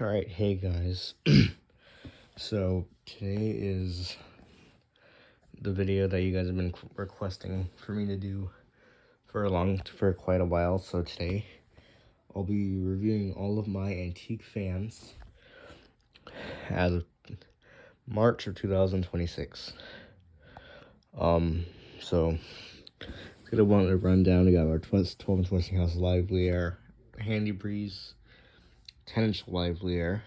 Alright, hey guys. So, today is the video that you guys have been requesting for me to do for quite a while. So today, I'll be reviewing all of my antique fans as of March of 2026. So, gonna want to run down. We got our 12-inch Westinghouse Livelier, Handy Breeze, 10-inch Livelier.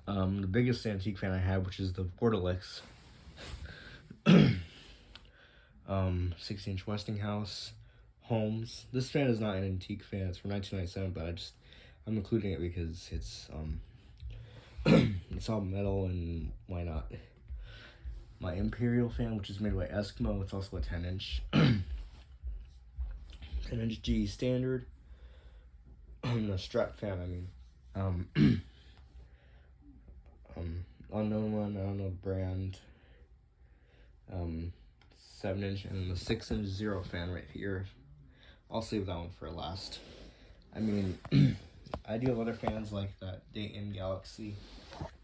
The biggest antique fan I have, which is the Vordelix, 16-inch Westinghouse Holmes. This fan is not an antique fan; it's from 1997, but I'm including it because it's it's all metal, and why not? My Imperial fan, which is made by Eskimo, it's also a 10-inch, 10-inch G standard. No, strap fan, I mean. Unknown one, I don't know the brand. 7-inch, and the 6-inch Zero fan right here. I'll save that one for last. I mean, I do have other fans like that Dayton Galaxy,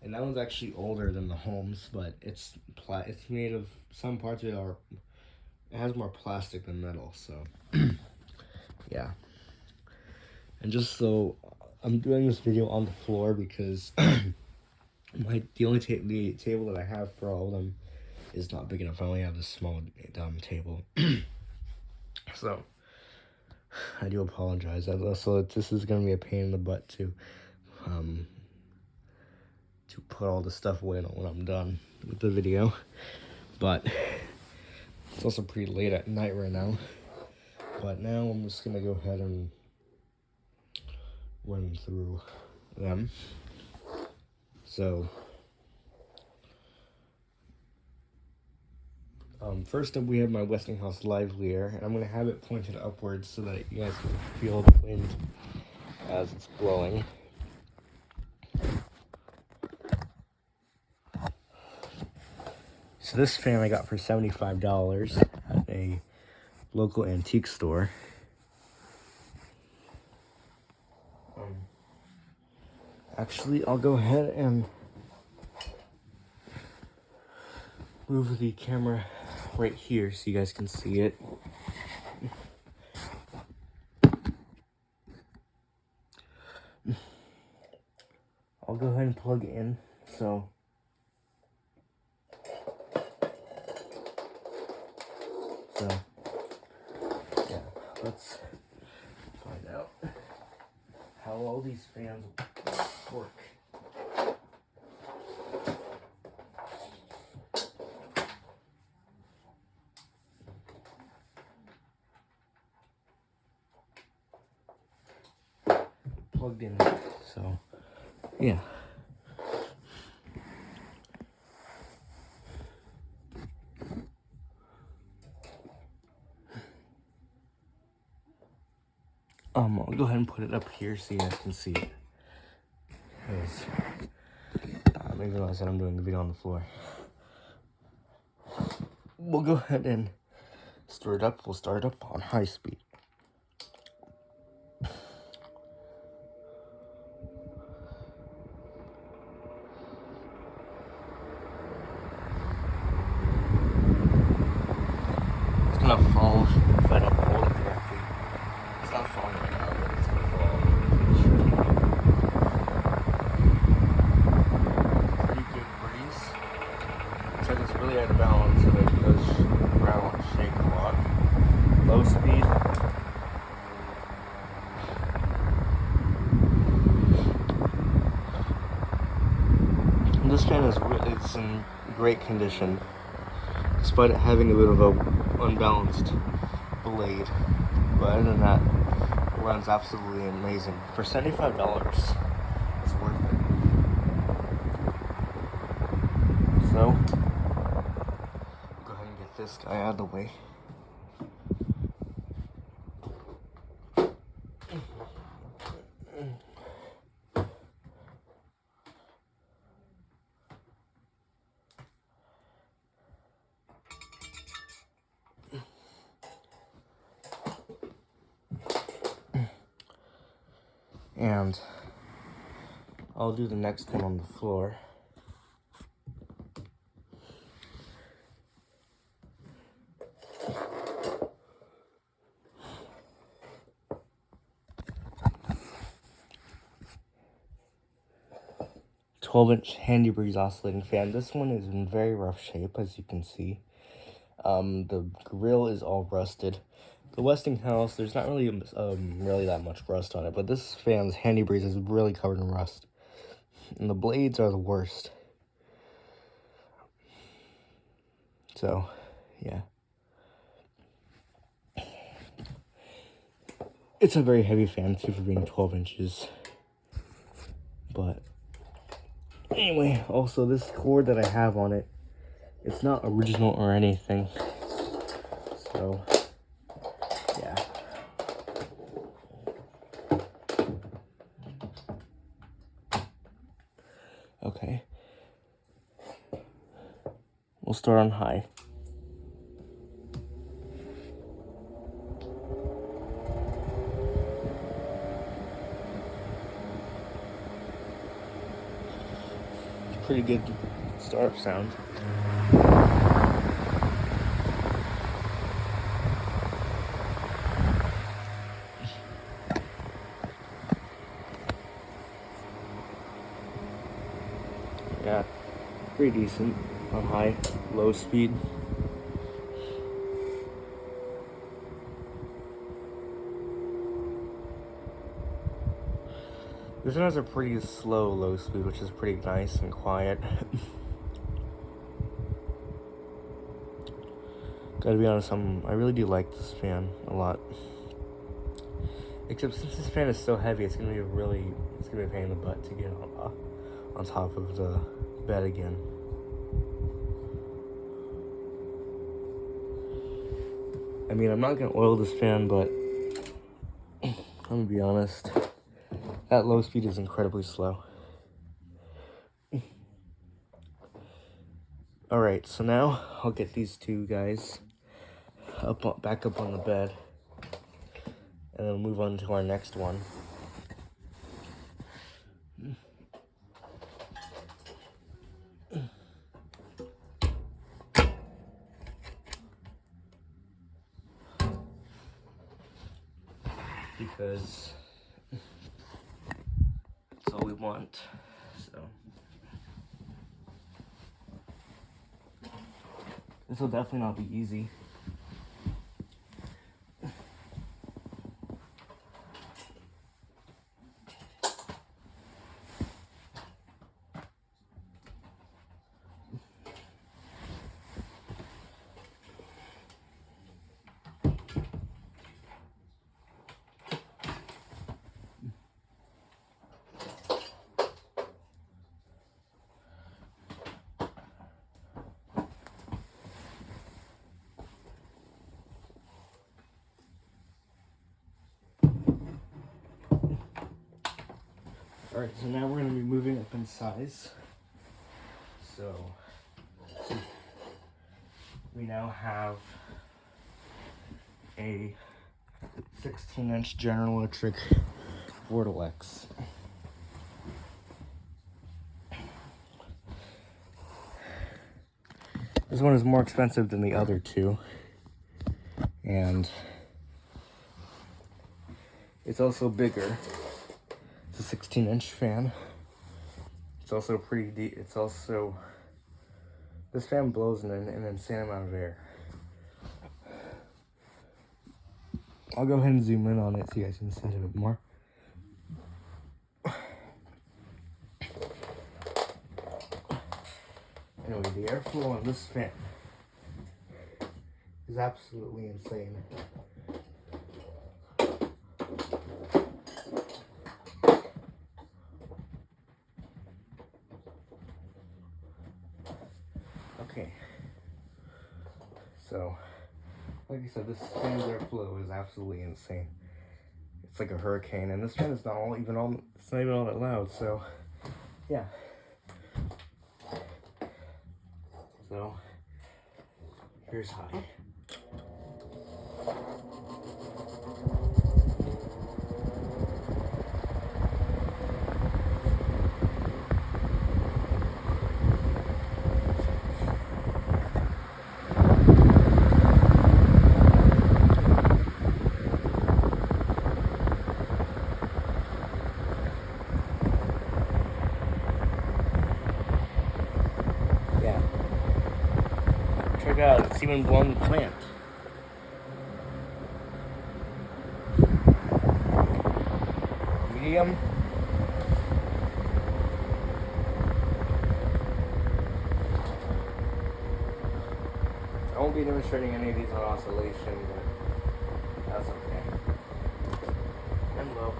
and that one's actually older than the Holmes, but it's made of, some parts of it has more plastic than metal, so yeah. And just so, I'm doing this video on the floor because the only table that I have for all of them is not big enough. I only have this small table. So I do apologize. So this is gonna be a pain in the butt to put all the stuff away when I'm done with the video. But it's also pretty late at night right now. But now I'm just gonna go ahead and run through them. So first up, we have my Westinghouse Livelier, and I'm going to have it pointed upwards so that you guys can feel the wind as it's blowing. So this fan I got for $75 at a local antique store. Actually, I'll go ahead and move the camera right here so you guys can see it. I'll go ahead and plug it in. So yeah, let's find out how all these fans work. Plugged in, so yeah. I'll go ahead and put it up here so you guys can see it. I didn't realize that I'm doing the video on the floor. We'll go ahead and start it up. We'll start it up on high speed. It's gonna fall if I don't hold it correctly. It's not falling right now, but it's gonna fall. Pretty good breeze. Except it's really out of balance, so that it does rattle and shake a lot. Low speed. And this fan it's in great condition, despite it having a bit of a unbalanced blade. But other than that, it runs absolutely amazing. For $75, it's worth it. So, go ahead and get this guy out of the way. And I'll do the next one on the floor. "12-inch Handy Breeze oscillating fan. This one is in very rough shape, as you can see. The grill is all rusted. The Westinghouse, there's not really really that much rust on it, but this fan's Handy Breeze is really covered in rust. And the blades are the worst. So, yeah. It's a very heavy fan, too, for being 12 inches. But, anyway, also this cord that I have on it, it's not original or anything. So, yeah. Okay. We'll start on high. Pretty good startup sound. Yeah, pretty decent on high, low speed. This one has a pretty slow low speed, which is pretty nice and quiet. Gotta be honest, I really do like this fan a lot. Except since this fan is so heavy, it's gonna be a pain in the butt to get on top of the bed again. I mean, I'm not gonna oil this fan, but I'm gonna be honest. That low speed is incredibly slow. Alright, so now I'll get these two guys back up on the bed. And then we'll move on to our next one. Because that's all we want. So this will definitely not be easy. Alright, so now we're going to be moving up in size. So, we now have a 16-inch General Electric Vortex. This one is more expensive than the other two. And it's also bigger. It's a 16-inch fan. It's also pretty deep. This fan blows in an insane amount of air. I'll go ahead and zoom in on it so you guys can see it a bit more. Anyway, the airflow on this fan is absolutely insane. Okay, so like I said, this fan's airflow is absolutely insane. It's like a hurricane, and this fan is not even all that loud. So yeah. So here's high. Look out, it's even blowing the plant. Medium. I won't be demonstrating any of these on oscillation, but that's okay. And low.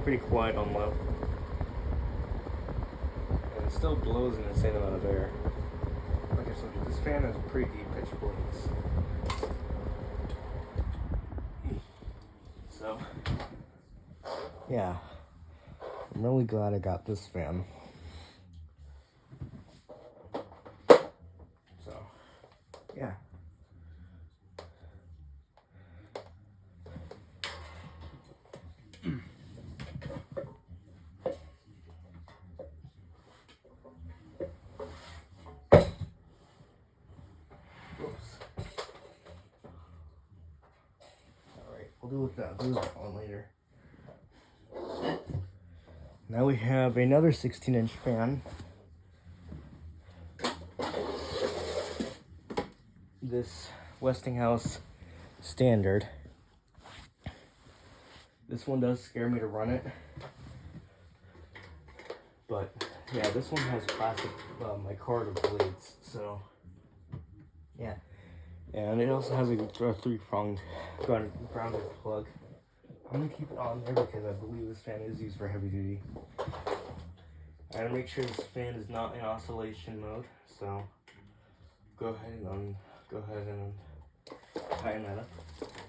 Pretty quiet on low. And it still blows an insane amount of air. Like I said, this fan has pretty deep pitch blades. So, yeah. I'm really glad I got this fan. So, yeah. We'll deal with that one later. Now we have another 16-inch fan. This Westinghouse Standard. This one does scare me to run it. But yeah, this one has plastic micarta blades, so yeah. And it also has a 3-pronged grounded plug. I'm gonna keep it on there because I believe this fan is used for heavy duty. I gotta make sure this fan is not in oscillation mode, so go ahead and tighten that up.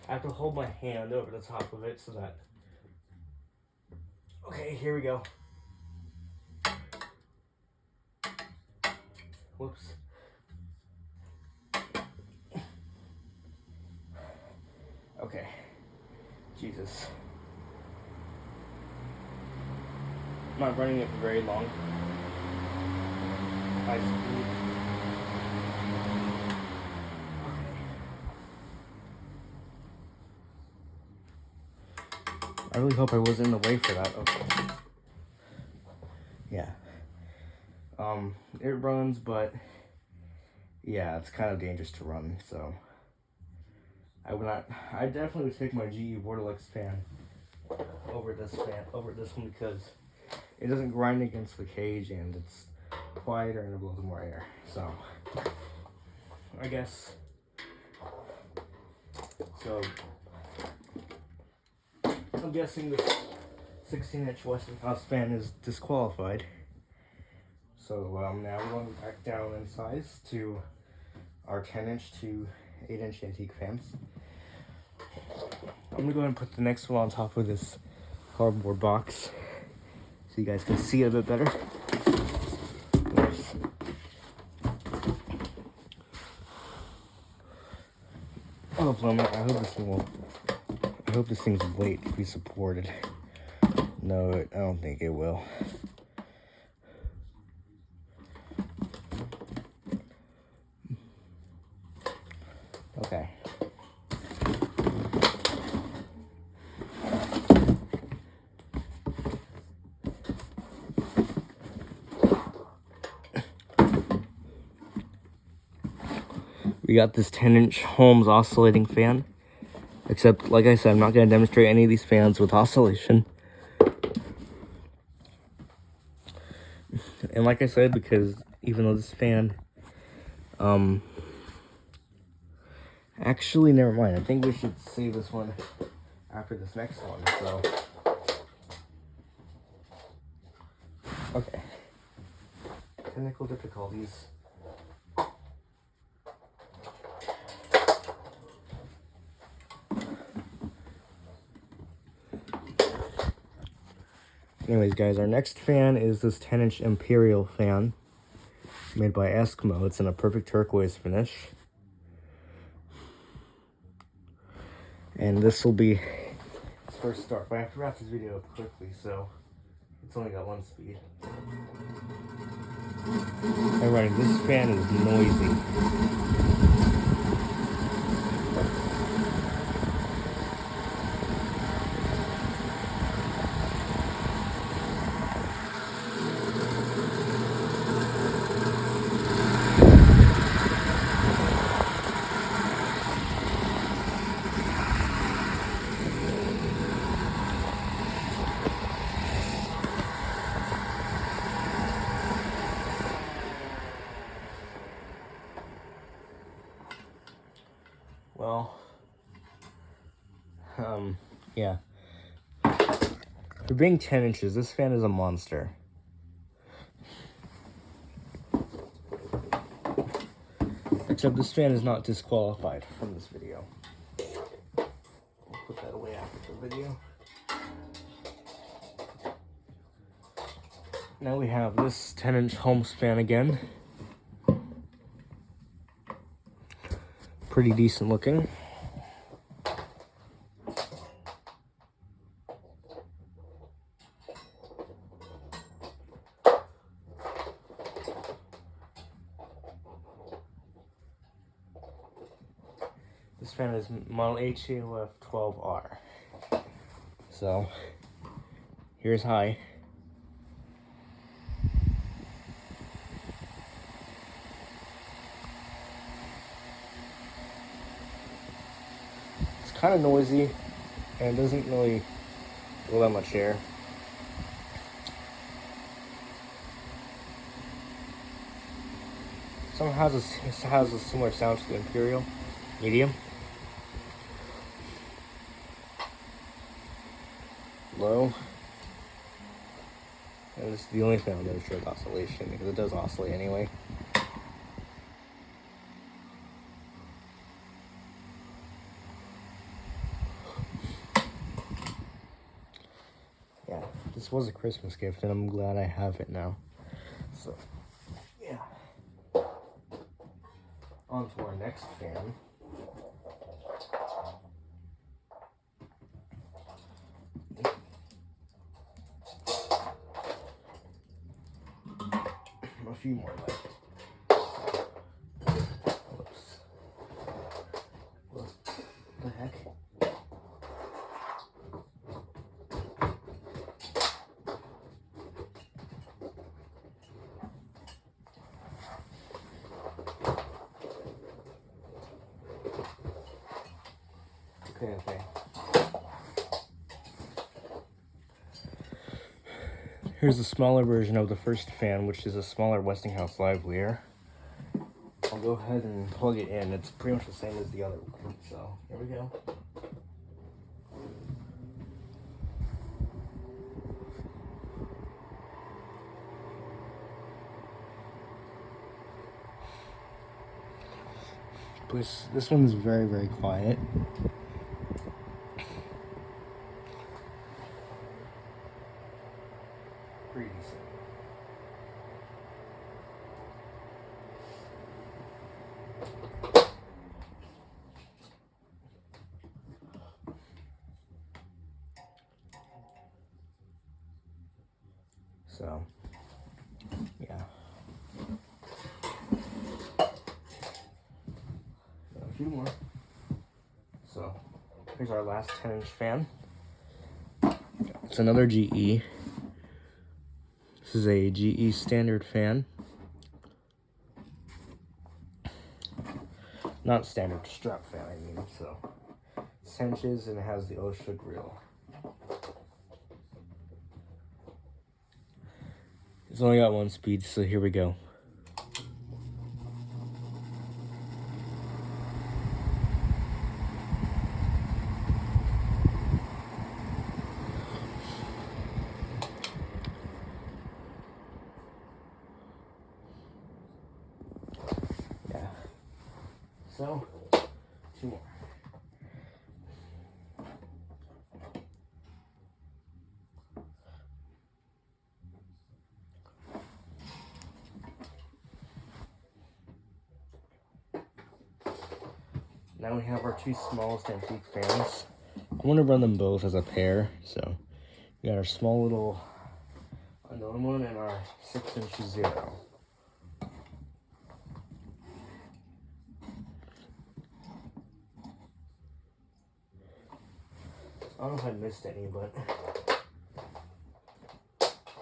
I have to hold my hand over the top of it so that. Okay, here we go. Whoops. Okay. Jesus. I'm not running it for very long. High speed. Okay. I really hope I wasn't in the way for that. Okay. Yeah. It runs, but yeah, it's kind of dangerous to run, so I definitely would take my GE Vortex fan over this one because it doesn't grind against the cage and it's quieter and it blows more air. So I guess so. I'm guessing this 16-inch Westinghouse fan is disqualified. So now we're going back down in size to our 10-inch to 8-inch antique fans. I'm gonna go ahead and put the next one on top of this cardboard box so you guys can see it a bit better. Oops. Oh, Plummet, I hope this thing's weight can be supported. No, I don't think it will. Okay. We got this 10-inch Holmes oscillating fan. Except, like I said, I'm not going to demonstrate any of these fans with oscillation. And like I said, because even though this fan, actually, never mind. I think we should save this one after this next one, so. Okay. Technical difficulties. Anyways, guys, our next fan is this 10-inch Imperial fan made by Eskimo. It's in a perfect turquoise finish. And this will be its first start. But I have to wrap this video up quickly, so it's only got one speed. Alright, this fan is noisy. Yeah. For being 10 inches, this fan is a monster. Except this fan is not disqualified from this video. I'll put that away after the video. Now we have this 10-inch Holmes fan again. Pretty decent looking. This fan is model HAOF12R. So, here's high. It's kind of noisy and doesn't really blow that much air. Some has a similar sound to the Imperial medium. Low. And this is the only fan that shows oscillation because it does oscillate anyway. Yeah, this was a Christmas gift and I'm glad I have it now. So, yeah. On to our next fan. A few more left. Whoops. What the heck? Okay. Here's a smaller version of the first fan, which is a smaller Westinghouse Livelier. I'll go ahead and plug it in. It's pretty much the same as the other one. So, here we go. This one's very, very quiet. Pretty decent. So, yeah. A few more. So, here's our last 10-inch fan. It's another GE. This is a GE standard fan. Not standard, strap fan, I mean. So, 10 inches and it has the OSHA grill. It's only got one speed, so here we go. Yeah. So, two more. Now we have our two smallest antique fans. I want to run them both as a pair, so we got our small little unknown one and our 6-inch zero. I don't know if I missed any, but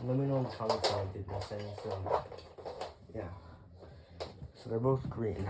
let me know in the comments if I did miss any. So yeah, so they're both green.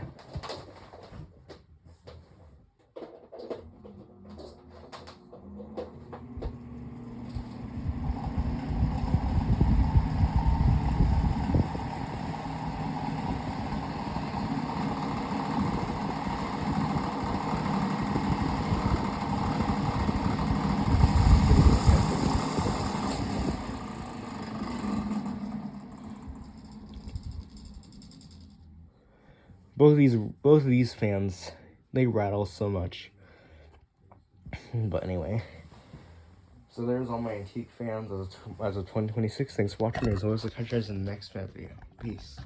both of these fans, they rattle so much. But anyway, so there's all my antique fans as of 2026. Thanks for watching. As always, I'll catch you guys in the next fan video. Peace.